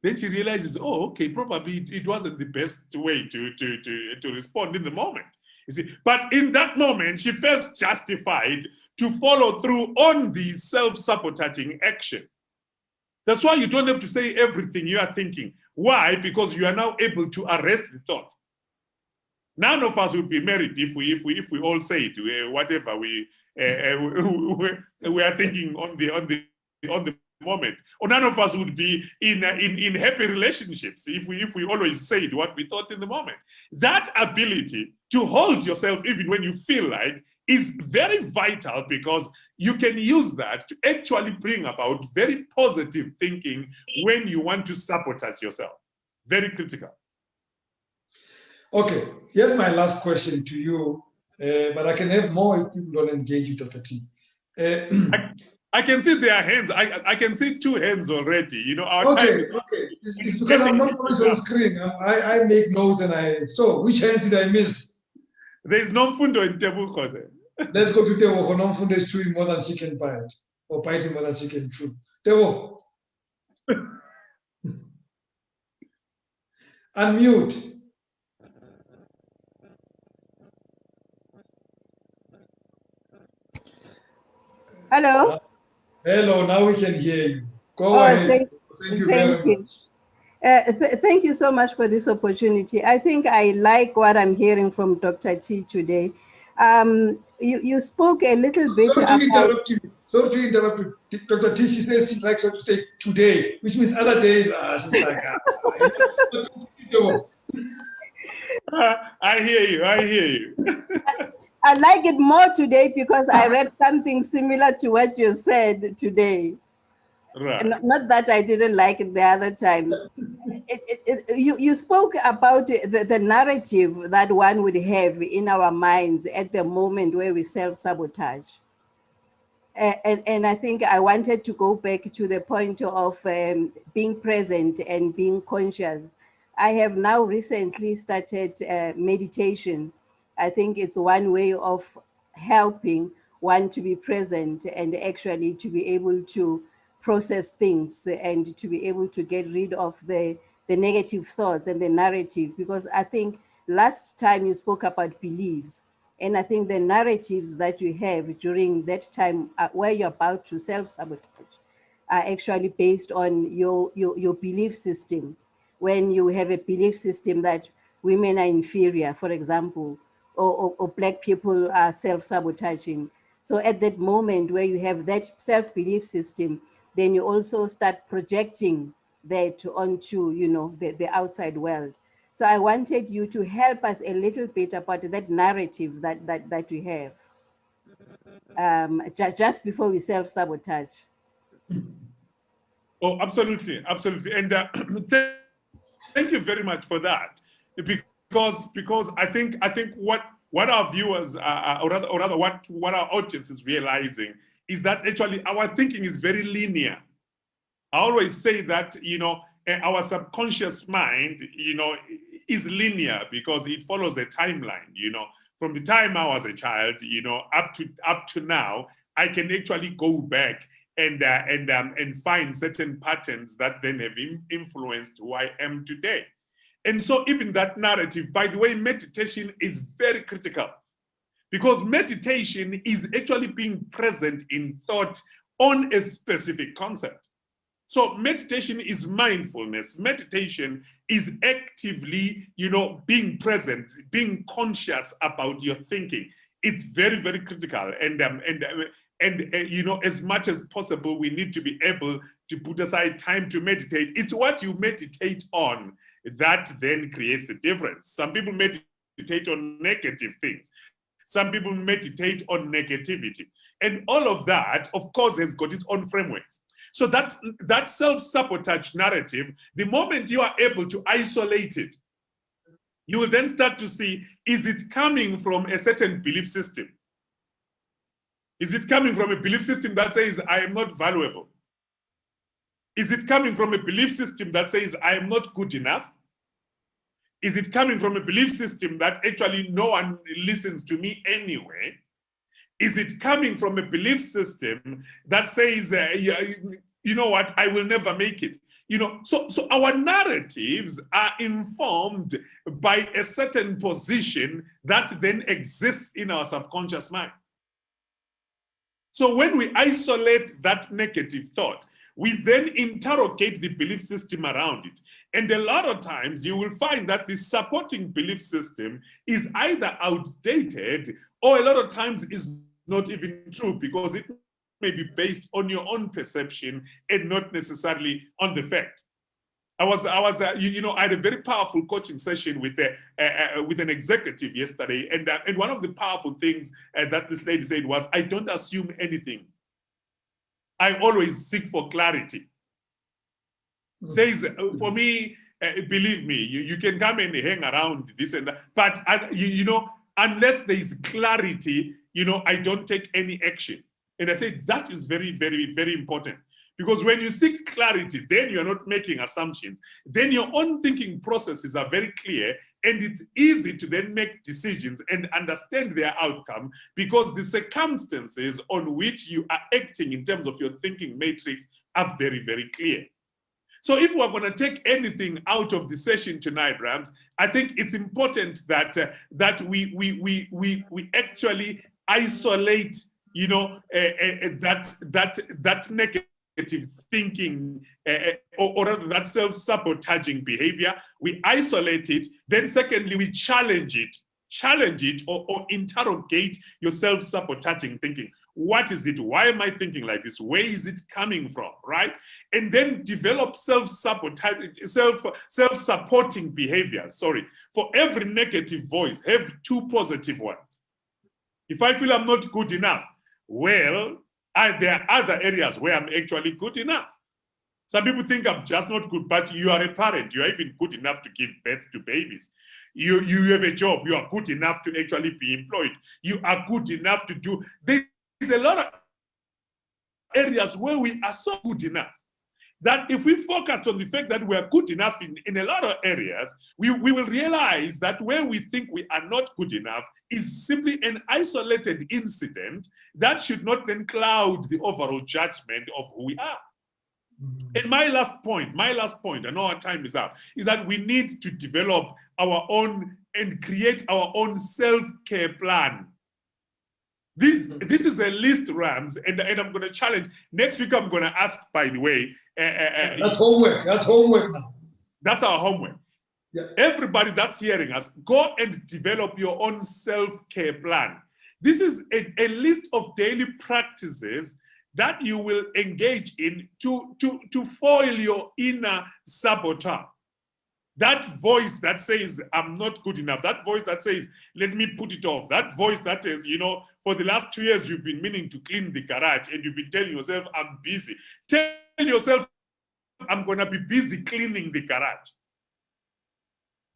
S2: Then she realizes, oh, okay, probably it wasn't the best way to respond in the moment. You see, but in that moment, she felt justified to follow through on the self-sabotaging action. That's why you don't have to say everything you are thinking. Why? Because you are now able to arrest the thoughts. None of us would be married if we all say it, whatever we are thinking on the moment, or none of us would be in happy relationships if we always said what we thought in the moment. That ability to hold yourself even when you feel like is very vital, because you can use that to actually bring about very positive thinking when you want to sabotage yourself. Very critical.
S1: Okay, here's my last question to you, but I can have more if people don't engage you, Dr. T.
S2: I can see their hands. I can see 2 hands already. Our
S1: okay,
S2: time is,
S1: okay. It's because I'm not always on screen. I make notes so which hands did I miss?
S2: There's no Mfundo in Tebuko there.
S1: Let's go to Tebuko. No Mfundo is chewing more than she can bite, or biting more than she can chew. Tebuko. Unmute.
S5: Hello.
S1: Hello, now we can hear you. Go
S5: Oh,
S1: ahead. Thank you very
S5: thank you.
S1: much.
S5: Thank you so much for this opportunity. I think I like what I'm hearing from Dr. T today. You spoke a little bit
S1: Sorry to
S5: about...
S1: interrupt you. Sorry to interrupt you. Dr. T, she says she likes what to say today, which means other days, she's like,
S2: I hear you. I hear you.
S5: I like it more today because I read something similar to what you said today.
S2: Right.
S5: Not that I didn't like it the other times. You spoke about the narrative that one would have in our minds at the moment where we self-sabotage. And I think I wanted to go back to the point of being present and being conscious. I have now recently started meditation. I think it's one way of helping one to be present and actually to be able to process things and to be able to get rid of the negative thoughts and the narrative. Because I think last time you spoke about beliefs. And I think the narratives that you have during that time where you're about to self-sabotage are actually based on your belief system. When you have a belief system that women are inferior, for example, or Black people are self-sabotaging. So at that moment where you have that self-belief system, then you also start projecting that onto, the outside world. So I wanted you to help us a little bit about that narrative that we have just before we self-sabotage.
S2: Oh, absolutely, absolutely. And thank you very much for that, because I think what our viewers or rather what our audience is realizing is that actually our thinking is very linear. I always say that our subconscious mind is linear because it follows a timeline. From the time I was a child, up to now, I can actually go back and find certain patterns that then have influenced who I am today. And so even that narrative, by the way, meditation is very critical because meditation is actually being present in thought on a specific concept. So meditation is mindfulness. Meditation is actively, being present, being conscious about your thinking. It's very, very critical. And as much as possible, we need to be able to put aside time to meditate. It's what you meditate on that then creates the difference. Some people meditate on negative things. Some people meditate on negativity. And all of that, of course, has got its own frameworks. So that self-sabotage narrative, the moment you are able to isolate it, you will then start to see, is it coming from a certain belief system? Is it coming from a belief system that says, I am not valuable? Is it coming from a belief system that says, I am not good enough? Is it coming from a belief system that actually no one listens to me anyway? Is it coming from a belief system that says, you know what, I will never make it? So our narratives are informed by a certain position that then exists in our subconscious mind. So when we isolate that negative thought, we then interrogate the belief system around it. And a lot of times you will find that the supporting belief system is either outdated or a lot of times is not even true because it may be based on your own perception and not necessarily on the fact. I had a very powerful coaching session with an executive yesterday, and one of the powerful things that this lady said was, I don't assume anything. I always seek for clarity. Says, for me, believe me, you can come and hang around this and that, but unless there is clarity, I don't take any action. And I said, that is very, very, very important. Because when you seek clarity, then you're not making assumptions. Then your own thinking processes are very clear, and it's easy to then make decisions and understand their outcome because the circumstances on which you are acting in terms of your thinking matrix are very, very clear. So if we're going to take anything out of the session tonight, Rams, I think it's important that we actually isolate you know, that negative thinking, or rather that self-sabotaging behavior. We isolate it. Then secondly, we challenge it or interrogate your self-sabotaging thinking. What is it? Why am I thinking like this? Where is it coming from, right? And then develop self-sabotage, self-supporting behavior. Sorry, for every negative voice, have 2 positive ones. If I feel I'm not good enough, well, there are other areas where I'm actually good enough. Some people think I'm just not good, but you are a parent. You are even good enough to give birth to babies. You have a job. You are good enough to actually be employed. You are good enough to do. There's a lot of areas where we are so good enough that if we focus on the fact that we are good enough in a lot of areas, we will realize that where we think we are not good enough is simply an isolated incident that should not then cloud the overall judgment of who we are. And my last point, I know our time is up, is that we need to develop our own and create our own self-care plan. This is a list, Rams, and I'm going to challenge. Next week, I'm going to ask, by the way.
S1: That's homework. That's homework now.
S2: That's our homework.
S1: Yeah.
S2: Everybody that's hearing us, go and develop your own self-care plan. This is a list of daily practices that you will engage in to foil your inner saboteur. That voice that says, I'm not good enough. That voice that says, let me put it off. That voice that says, you know, for the last 2 years, you've been meaning to clean the garage and you've been telling yourself, I'm busy. Tell yourself, I'm going to be busy cleaning the garage.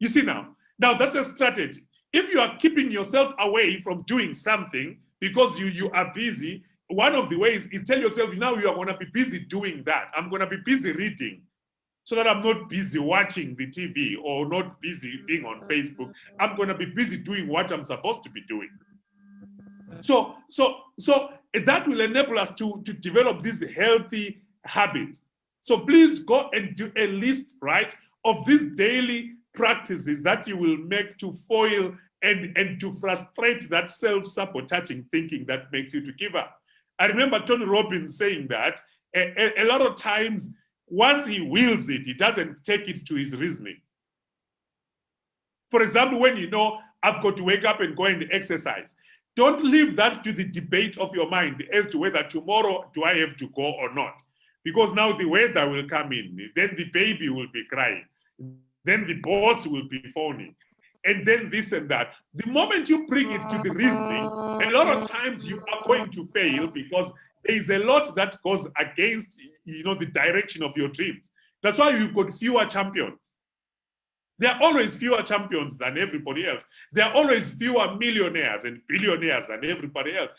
S2: You see now that's a strategy. If you are keeping yourself away from doing something because you are busy, one of the ways is tell yourself, now you are going to be busy doing that. I'm going to be busy reading, so that I'm not busy watching the TV or not busy being on Facebook. I'm going to be busy doing what I'm supposed to be doing. So that will enable us to develop these healthy habits. So please go and do a list, right, of these daily practices that you will make to foil and to frustrate that self-sabotaging thinking that makes you to give up. I remember Tony Robbins saying that a lot of times, once he wills it, he doesn't take it to his reasoning. For example, when you know, I've got to wake up and go and exercise, don't leave that to the debate of your mind as to whether tomorrow do I have to go or not. Because now the weather will come in, then the baby will be crying, then the boss will be phoning, and then this and that. The moment you bring it to the reasoning, a lot of times you are going to fail because there is a lot that goes against, you know, the direction of your dreams. That's why you've got fewer champions. There are always fewer champions than everybody else. There are always fewer millionaires and billionaires than everybody else.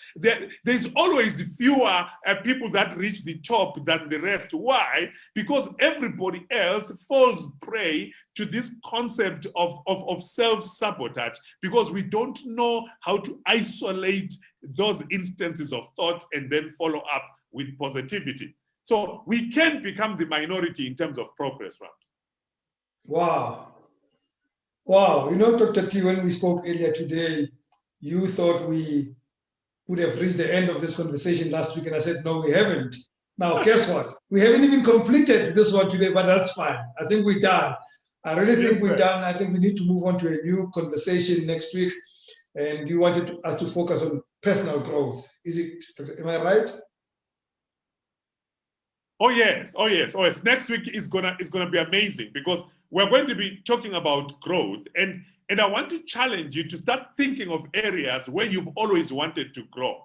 S2: There's always fewer people that reach the top than the rest. Why? Because everybody else falls prey to this concept of self-sabotage, because we don't know how to isolate those instances of thought and then follow up with positivity. So we can become the minority in terms of progress, Rams.
S1: Wow. Wow. You know, Dr. T, when we spoke earlier today, you thought we would have reached the end of this conversation last week, and I said, no, we haven't. Now, guess what? We haven't even completed this one today, but that's fine. I think we're done. I really think we're done. I think we need to move on to a new conversation next week. And you wanted us to focus on personal growth. Is it, am I right?
S2: Oh yes. Next week is gonna be amazing, because we're going to be talking about growth, and I want to challenge you to start thinking of areas where you've always wanted to grow.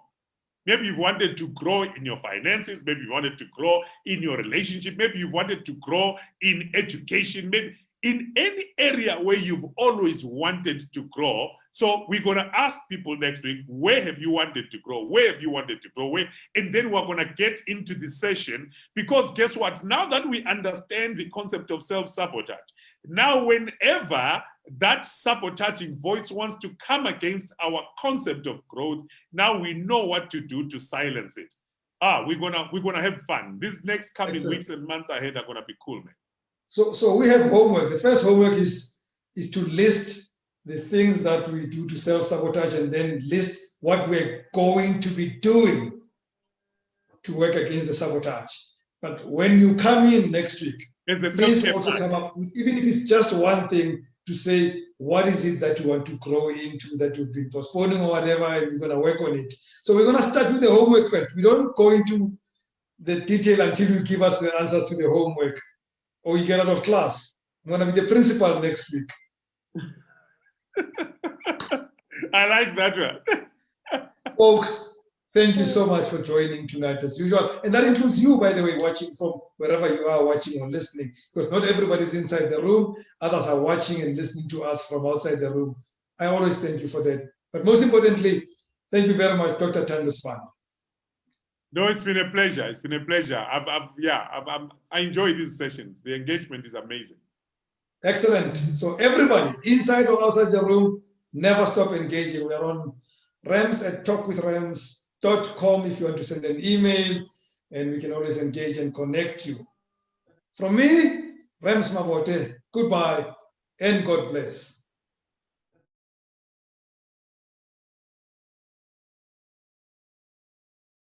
S2: Maybe you've wanted to grow in your finances, maybe you wanted to grow in your relationship, maybe you wanted to grow in education, maybe in any area where you've always wanted to grow. So we're going to ask people next week, where have you wanted to grow? Where have you wanted to grow? Where? And then we're going to get into the session, because guess what? Now that we understand the concept of self-sabotage, now whenever that sabotaging voice wants to come against our concept of growth, now we know what to do to silence it. We're gonna have fun. These next coming weeks and months ahead are gonna be cool, man.
S1: So we have homework. The first homework is to list the things that we do to self-sabotage and then list what we're going to be doing to work against the sabotage. But when you come in next week, please also come up with, even if it's just one thing, to say, what is it that you want to grow into that you've been postponing or whatever, and you're going to work on it. So we're going to start with the homework first. We don't go into the detail until you give us the answers to the homework or you get out of class. I'm going to be the principal next week.
S2: I like that one.
S1: Folks, thank you so much for joining tonight as usual. And that includes you, by the way, watching from wherever you are watching or listening, because not everybody's inside the room. Others are watching and listening to us from outside the room. I always thank you for that. But most importantly, thank you very much, Dr. Thando Sibanda.
S2: No, it's been a pleasure. It's been a pleasure. I enjoy these sessions. The engagement is amazing.
S1: Excellent. So everybody, inside or outside the room, never stop engaging. We are on rams@talkwithrams.com if you want to send an email, and we can always engage and connect you. From me, Rams Mabote, goodbye and God bless.